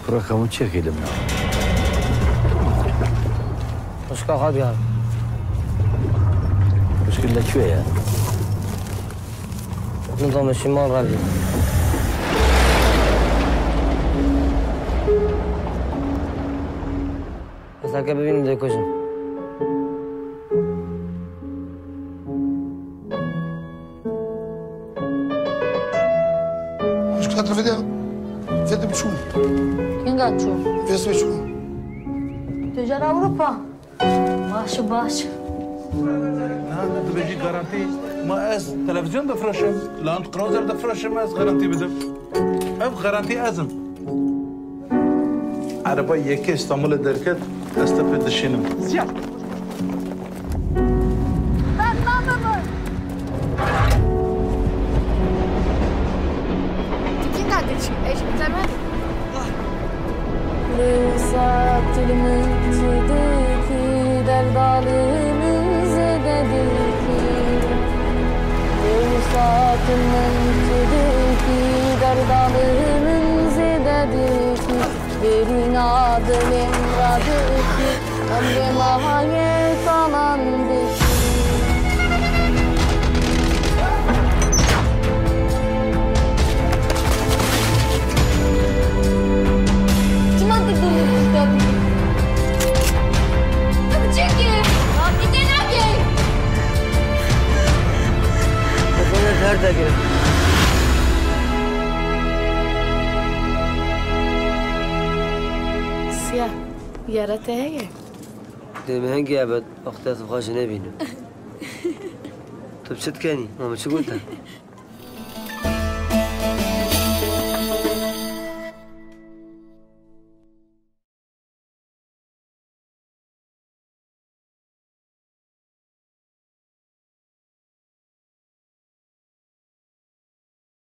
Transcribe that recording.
رقم چه لمنا مشكلة خاد قال مشكلة شوية نظام الشمال غالي بس هكا ببين بده يكوشن مشكلة الفيديو فيديو بشو كين قاعد شو؟ اسمه شو تجار أوروبا باش هذا بيجي جارانتي ما از تلفزيون دفرشم لاند كروزر دفرشم از جارانتي بدم اف جارانتي ازم عربا يكي استعمل دركت استفيد الشنم زياد ايش بتعمل؟ لسات المنتدكي دردالımız dediki Lüsat المنتدكي derdalımız dediki Verin adım emradıki Ömrüm ahayet falandıki Nerede gel? سيا يا ريت هيك دمهنجي أبد أختي أصبحاش نبينه طب شو تكاني؟ ماما شو قلتها؟